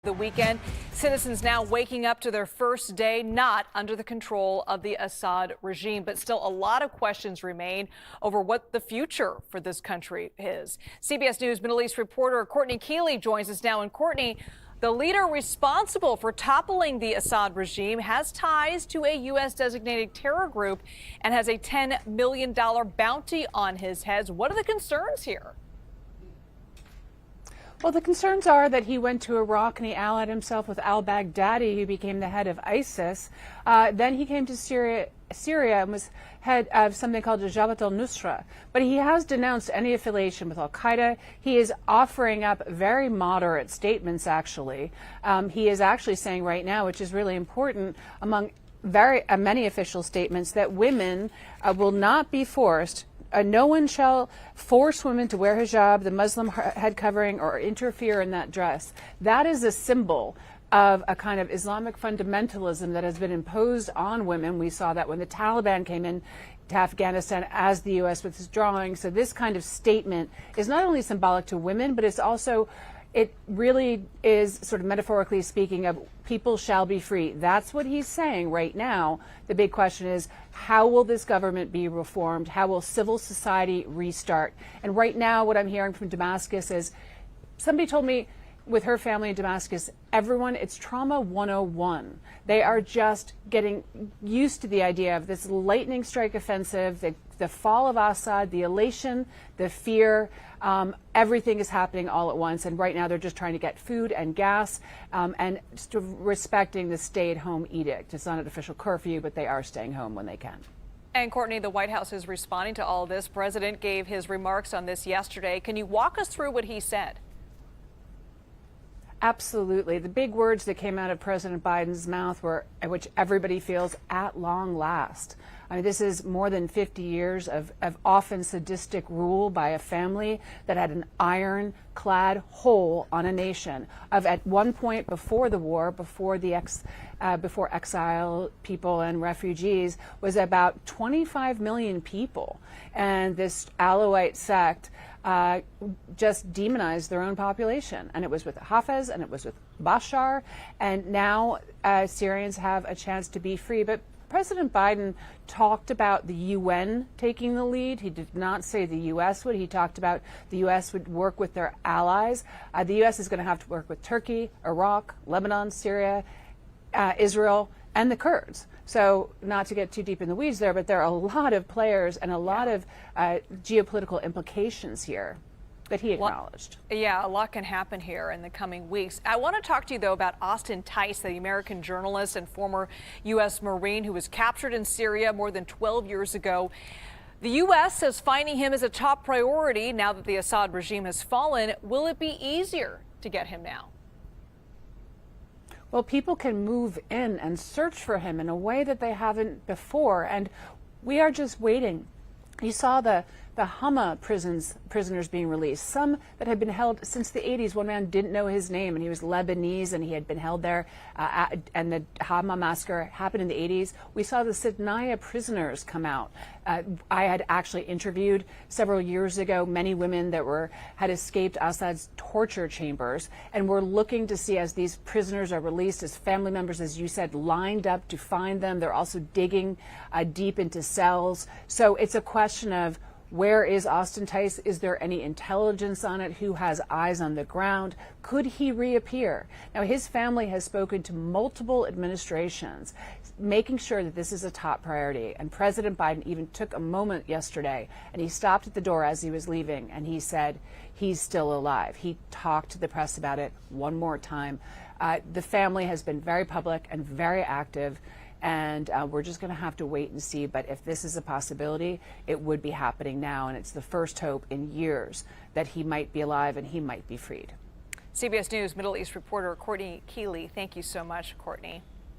The weekend, citizens now waking up to their first day not under the control of the Assad regime, but still a lot of questions remain over what the future for this country is. CBS News Middle East reporter Courtney Kealy joins us now. And Courtney, the leader responsible for toppling the Assad regime has ties to a U.S. designated terror group and has a $10 million bounty on his head. What are the concerns here? Well, the concerns are that he went to Iraq and he allied himself with al-Baghdadi, who became the head of ISIS. Then he came to Syria and was head of something called the Jabhat al-Nusra. But he has denounced any affiliation with al-Qaeda. He is offering up very moderate statements, actually. He is actually saying right now, which is really important, among many official statements, that women will not be forced. No one shall force women to wear hijab, the Muslim head covering, or interfere in that dress. That is a symbol of a kind of Islamic fundamentalism that has been imposed on women. We saw that when the Taliban came in to Afghanistan as the U.S. was withdrawing. So this kind of statement is not only symbolic to women, but it's also, it really is sort of metaphorically speaking of people shall be free. That's what he's saying right now. The big question is, how will this government be reformed? How will civil society restart? And right now, what I'm hearing from Damascus is, somebody told me with her family in Damascus, everyone, it's trauma 101. They are just getting used to the idea of this lightning strike offensive, the fall of Assad, the elation, the fear. Everything is happening all at once, and right now they're just trying to get food and gas and respecting the stay-at-home edict. It's not an official curfew, but they are staying home when they can. And Courtney, the White House is responding to all this. President gave his remarks on this yesterday. Can you walk us through what he said? Absolutely. The big words that came out of President Biden's mouth were, which everybody feels, at long last. I mean, this is more than 50 years of often sadistic rule by a family that had an ironclad hold on a nation. At one point before the war, before exile people and refugees, was about 25 million people. And this Alawite sect just demonized their own population. And it was with Hafez and it was with Bashar. And now Syrians have a chance to be free. But President Biden talked about the UN taking the lead. He did not say the U.S. would. He talked about the U.S. would work with their allies. The U.S. is going to have to work with Turkey, Iraq, Lebanon, Syria, Israel, and the Kurds. So not to get too deep in the weeds there, but there are a lot of players and a lot of geopolitical implications here that he acknowledged. Yeah, a lot can happen here in the coming weeks. I want to talk to you, though, about Austin Tice, the American journalist and former U.S. Marine who was captured in Syria more than 12 years ago. The U.S. says finding him is a top priority now that the Assad regime has fallen. Will it be easier to get him now? Well, people can move in and search for him in a way that they haven't before, and we are just waiting. You saw the Hama prisoners being released, some that had been held since the 80s. One man didn't know his name, and he was Lebanese, and he had been held there, and the Hama massacre happened in the 80s. We saw the Sidnaya prisoners come out. I had actually interviewed several years ago many women that had escaped Assad's torture chambers, and we're looking to see, as these prisoners are released, as family members, as you said, lined up to find them. They're also digging deep into cells. So it's a question of, where is Austin Tice? Is there any intelligence on it? Who has eyes on the ground? Could he reappear? Now, his family has spoken to multiple administrations, making sure that this is a top priority. And President Biden even took a moment yesterday, and he stopped at the door as he was leaving, and he said he's still alive. He talked to the press about it one more time. The family has been very public and very active. And we're just going to have to wait and see. But if this is a possibility, it would be happening now. And it's the first hope in years that he might be alive and he might be freed. CBS News Middle East reporter Courtney Kealy, thank you so much, Courtney.